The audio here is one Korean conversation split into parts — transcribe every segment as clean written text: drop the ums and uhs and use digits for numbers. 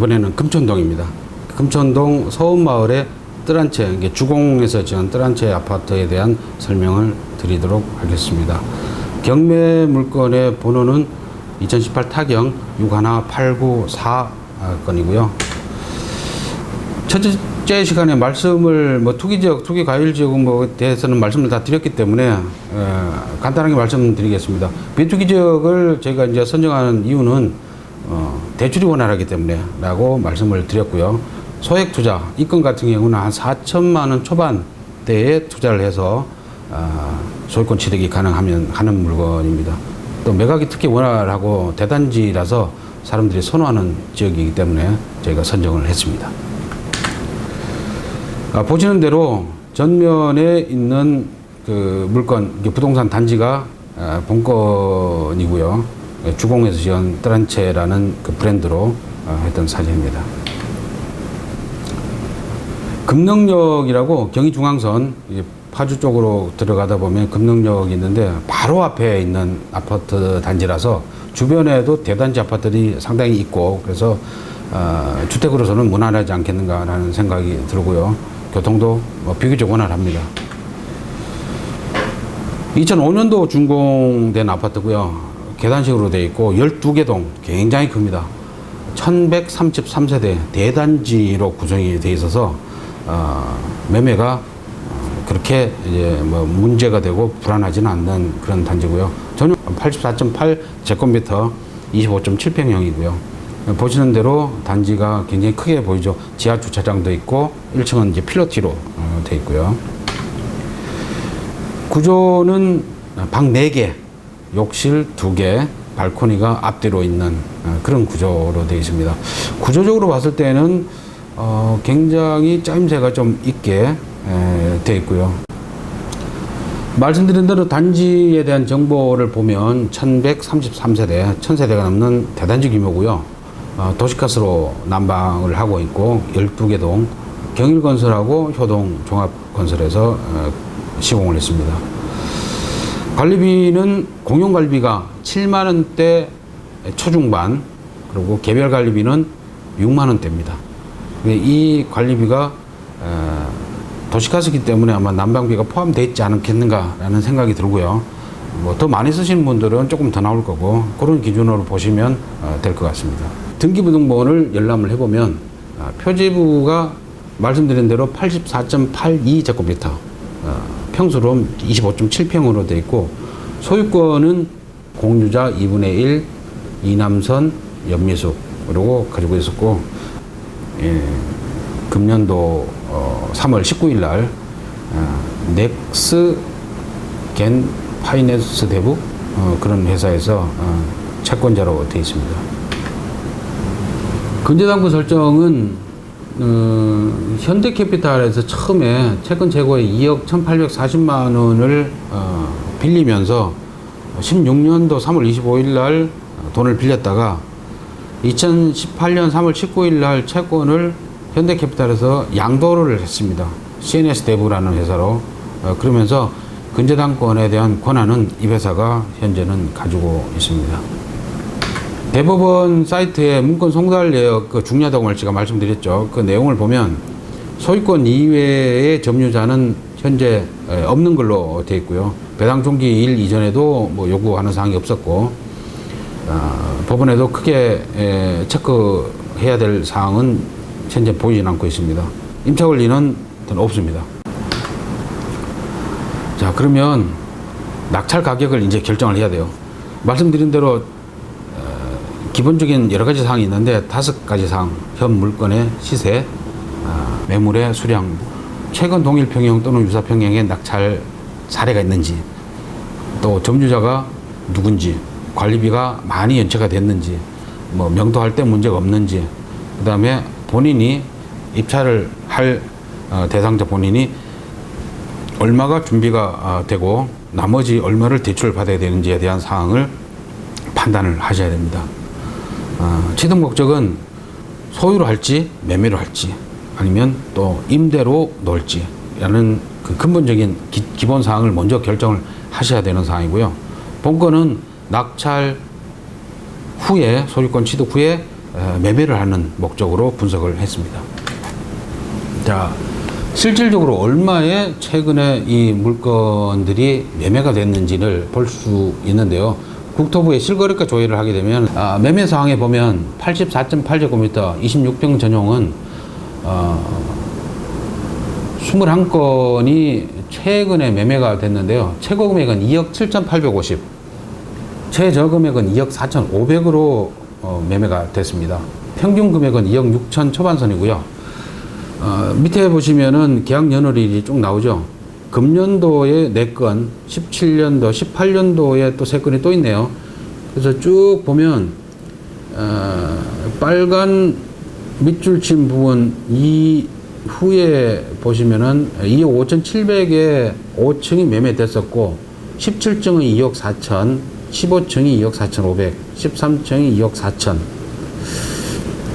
이번에는 금천동입니다. 금천동 서운마을의 뜰 한 채, 이게 주공에서 지은 뜰 한 채 아파트에 대한 설명을 드리도록 하겠습니다. 경매 물건의 번호는 2018 타경 61894 건이고요. 첫째 시간에 말씀을 투기지역, 투기과열지역 대해서는 말씀을 다 드렸기 때문에 간단하게 말씀드리겠습니다. 비투기지역을 저희가 이제 선정하는 이유는 대출이 원활하기 때문에 라고 말씀을 드렸고요. 소액 투자, 이 건 같은 경우는 한 4천만 원 초반대에 투자를 해서 소유권 취득이 가능하면 하는 물건입니다. 또 매각이 특히 원활하고 대단지라서 사람들이 선호하는 지역이기 때문에 저희가 선정을 했습니다. 보시는 대로 전면에 있는 그 물건, 부동산 단지가 본건이고요. 주공에서 지은 뜰 한 채라는 그 브랜드로 했던 사진입니다. 금능역이라고 경의중앙선 파주 쪽으로 들어가다 보면 금능역이 있는데 바로 앞에 있는 아파트 단지라서 주변에도 대단지 아파트들이 상당히 있고 그래서 주택으로서는 무난하지 않겠는가라는 생각이 들고요. 교통도 비교적 원활합니다. 2005년도 준공된 아파트고요. 계단식으로 되어 있고 12개 동 굉장히 큽니다. 1133세대 대단지로 구성이 되어 있어서 매매가 그렇게 이제 문제가 되고 불안하지는 않는 그런 단지고요. 전용 84.8 제곱미터 25.7평형이고요. 보시는 대로 단지가 굉장히 크게 보이죠. 지하 주차장도 있고 1층은 이제 필로티로 되어 있고요. 구조는 방 4개, 욕실 2개, 발코니가 앞뒤로 있는 그런 구조로 되어 있습니다. 구조적으로 봤을 때는 굉장히 짜임새가 좀 있게 되어 있고요. 말씀드린 대로 단지에 대한 정보를 보면 1133세대, 1000세대가 넘는 대단지 규모고요. 도시가스로 난방을 하고 있고 12개 동, 경일건설하고 효동종합건설에서 시공을 했습니다. 관리비는 공용관리비가 7만원대 초중반, 그리고 개별관리비는 6만원대입니다. 이 관리비가 도시가스이기 때문에 아마 난방비가 포함되어 있지 않겠는가라는 생각이 들고요. 더 많이 쓰시는 분들은 조금 더 나올 거고 그런 기준으로 보시면 될 것 같습니다. 등기부등본을 열람을 해보면 표지부가 말씀드린 대로 84.82 제곱미터, 평수로 25.7평으로 되어 있고 소유권은 공유자 2분의 1 이남선 연미숙으로 가지고 있었고 금년도 3월 19일 날 넥스 겐 파이낸스 대부 그런 회사에서 채권자로 되어 있습니다. 근저당권 설정은 현대캐피탈에서 처음에 채권 재고에 2억 1,840만 원을 빌리면서 16년도 3월 25일 날 돈을 빌렸다가 2018년 3월 19일 날 채권을 현대캐피탈에서 양도를 했습니다. CNS 대부라는 회사로. 그러면서 근저당권에 대한 권한은 이 회사가 현재는 가지고 있습니다. 대법원 사이트에 문건 송달 내역 중요하다고 제가 말씀드렸죠. 그 내용을 보면 소유권 이외의 점유자는 현재 없는 걸로 되어 있고요. 배당 종기일 이전에도 요구하는 사항이 없었고 법원에도 크게 체크해야 될 사항은 현재 보이진 않고 있습니다. 임차 권리는 없습니다. 자, 그러면 낙찰 가격을 이제 결정을 해야 돼요. 말씀드린 대로 기본적인 여러 가지 사항이 있는데 5가지 사항, 현 물건의 시세, 매물의 수량, 최근 동일 평형 또는 유사 평형의 낙찰 사례가 있는지, 또 점유자가 누군지, 관리비가 많이 연체가 됐는지, 명도할 때 문제가 없는지, 그 다음에 본인이 입찰을 할 대상자 본인이 얼마가 준비가 되고 나머지 얼마를 대출을 받아야 되는지에 대한 사항을 판단을 하셔야 됩니다. 취득 목적은 소유로 할지 매매로 할지 아니면 또 임대로 놓을지 라는 그 근본적인 기본 사항을 먼저 결정을 하셔야 되는 사항이고요. 본건은 낙찰 후에 소유권 취득 후에 매매를 하는 목적으로 분석을 했습니다. 자, 실질적으로 얼마에 최근에 이 물건들이 매매가 됐는지를 볼 수 있는데요. 국토부의 실거래가 조회를 하게 되면 매매 사항에 보면 84.8제곱미터 26평 전용은 21건이 최근에 매매가 됐는데요. 최고 금액은 2억 7,850, 최저금액은 2억 4,500으로 매매가 됐습니다. 평균 금액은 2억 6천 초반선이고요. 밑에 보시면은 계약 연월일이 쭉 나오죠. 금년도에 4건, 17년도, 18년도에 또 3건이 또 있네요. 그래서 쭉 보면 빨간 밑줄 친 부분 이후에 보시면은 2억 5,700에 5층이 매매됐었고 17층은 2억 4천, 15층이 2억 4,500, 13층이 2억 4천,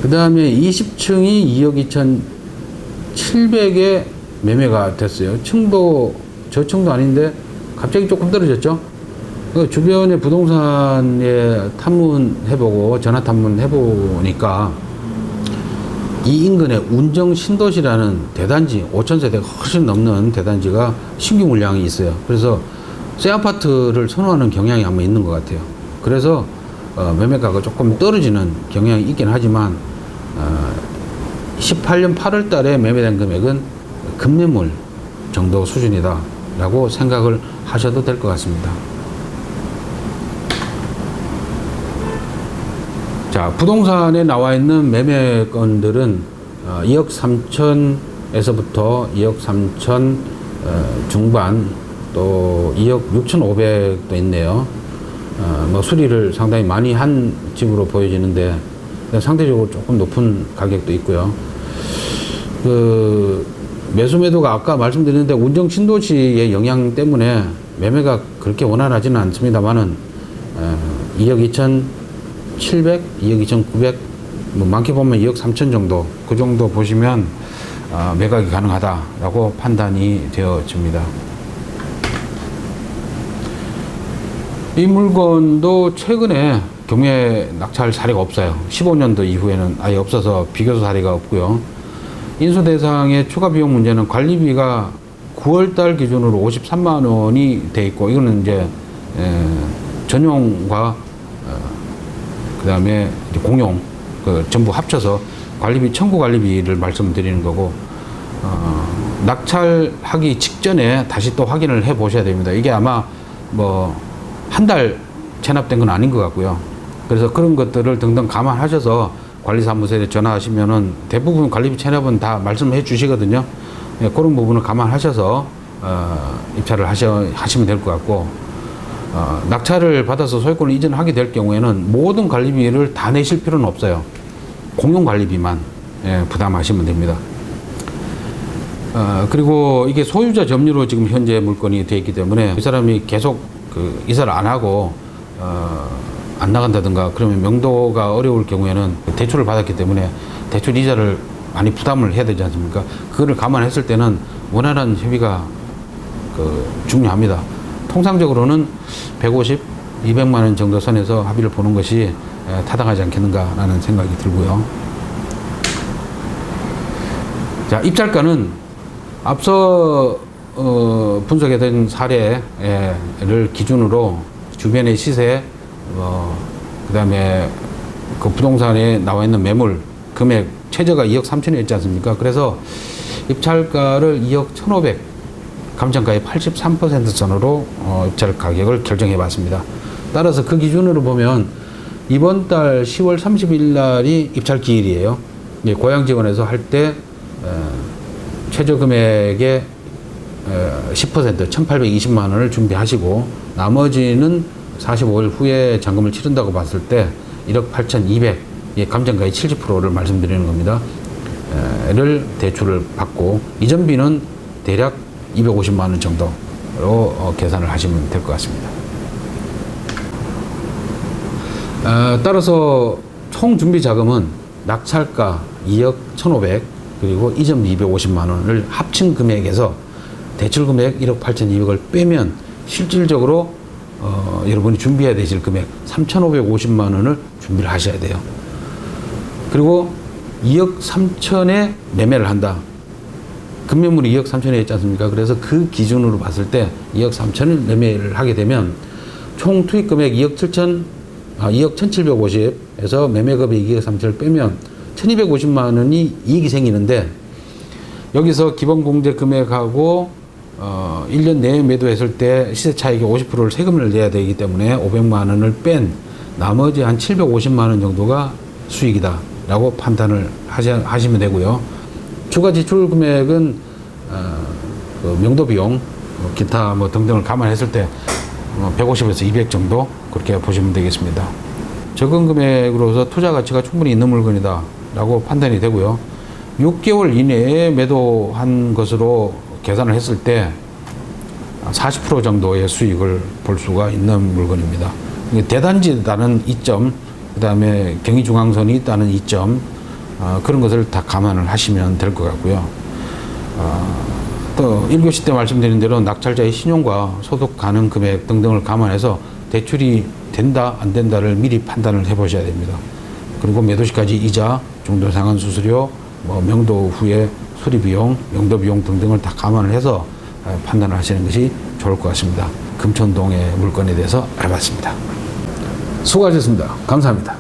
그 다음에 20층이 2억 2,700에 매매가 됐어요. 층도 저층도 아닌데 갑자기 조금 떨어졌죠. 주변의 부동산에 탐문해보고 전화 탐문해보니까 이 인근에 운정 신도시라는 대단지 5,000세대가 훨씬 넘는 대단지가 신규 물량이 있어요. 그래서 새 아파트를 선호하는 경향이 아마 있는 것 같아요. 그래서 매매가가 조금 떨어지는 경향이 있긴 하지만 18년 8월 달에 매매된 금액은 급매물 정도 수준이다 라고 생각을 하셔도 될 것 같습니다. 자, 부동산에 나와 있는 매매건들은 2억 3천에서부터 2억 3천 중반, 또 2억 6,500도 있네요. 뭐 수리를 상당히 많이 한 집으로 보여지는데 상대적으로 조금 높은 가격도 있고요. 매수 매도가 아까 말씀드렸는데 운정 신도시의 영향 때문에 매매가 그렇게 원활하지는 않습니다만은 2억 2,700, 2억 2,900, 뭐 많게 보면 2억 3천 정도, 그 정도 보시면 매각이 가능하다라고 판단이 되어집니다. 이 물건도 최근에 경매 낙찰 사례가 없어요. 15년도 이후에는 아예 없어서 비교서 사례가 없고요. 인수 대상의 추가 비용 문제는 관리비가 9월달 기준으로 53만 원이 돼 있고, 이거는 이제 전용과 그 다음에 공용 전부 합쳐서 관리비, 청구 관리비를 말씀드리는 거고, 낙찰하기 직전에 다시 또 확인을 해 보셔야 됩니다. 이게 아마 뭐 한 달 체납된 건 아닌 것 같고요. 그래서 그런 것들을 등등 감안하셔서 관리사무소에 전화하시면은 대부분 관리비 체납은 다 말씀해 주시거든요. 예, 그런 부분을 감안하셔서 입찰을 하시면 될 것 같고, 낙찰을 받아서 소유권을 이전하게 될 경우에는 모든 관리비를 다 내실 필요는 없어요. 공용 관리비만 부담하시면 됩니다. 그리고 이게 소유자 점유로 지금 현재 물건이 되어 있기 때문에 이 사람이 계속 이사를 안 하고 안 나간다든가 그러면 명도가 어려울 경우에는 대출을 받았기 때문에 대출 이자를 많이 부담을 해야 되지 않습니까? 그거를 감안했을 때는 원활한 협의가 중요합니다. 통상적으로는 150, 200만 원 정도 선에서 합의를 보는 것이 타당하지 않겠는가라는 생각이 들고요. 자, 입찰가는 앞서 분석된 사례를 기준으로 주변의 시세, 그 다음에 그 부동산에 나와 있는 매물 금액 최저가 2억 3천이었지 않습니까? 그래서 입찰가를 2억 1,500, 감정가의 83% 선으로 입찰 가격을 결정해 봤습니다. 따라서 그 기준으로 보면 이번 달 10월 30일 날이 입찰 기일이에요. 고양지원에서 할 때 최저 금액의 10% 1,820만 원을 준비하시고 나머지는 45일 후에 잔금을 치른다고 봤을 때 1억 8,200, 감정가의 70%를 말씀드리는 겁니다. 를 대출을 받고 이전비는 대략 250만 원 정도로 계산을 하시면 될 것 같습니다. 따라서 총 준비 자금은 낙찰가 2억 1,500 그리고 이전비 250만 원을 합친 금액에서 대출 금액 1억 8,200을 빼면 실질적으로 여러분이 준비해야 되실 금액 3,550만 원을 준비를 하셔야 돼요. 그리고 2억 3천에 매매를 한다. 금매물이 2억 3천에 있지 않습니까? 그래서 그 기준으로 봤을 때 2억 3천을 매매를 하게 되면 총 투입 금액 2억 1,750에서 매매금액 2억 3천을 빼면 1,250만 원이 이익이 생기는데, 여기서 기본 공제 금액하고 1년 내에 매도했을 때 시세 차익의 50%를 세금을 내야 되기 때문에 500만 원을 뺀 나머지 한 750만 원 정도가 수익이다 라고 판단을 하시면 되고요. 추가 지출 금액은 그 명도 비용, 기타 뭐 등등을 감안했을 때 150에서 200 정도 그렇게 보시면 되겠습니다. 적은 금액으로서 투자 가치가 충분히 있는 물건이다 라고 판단이 되고요. 6개월 이내에 매도한 것으로 계산을 했을 때 40% 정도의 수익을 볼 수가 있는 물건입니다. 대단지라는 이점, 그 다음에 경의중앙선이 있다는 이점, 그런 것을 다 감안을 하시면 될 것 같고요. 또 1교시 때 말씀드린 대로 낙찰자의 신용과 소득 가능 금액 등등을 감안해서 대출이 된다 안 된다를 미리 판단을 해 보셔야 됩니다. 그리고 매도 시까지 이자, 중도상환 수수료, 뭐 명도 후에 수리 비용, 명도 비용 등등을 다 감안을 해서 판단을 하시는 것이 좋을 것 같습니다. 금천동의 물건에 대해서 알아봤습니다. 수고하셨습니다. 감사합니다.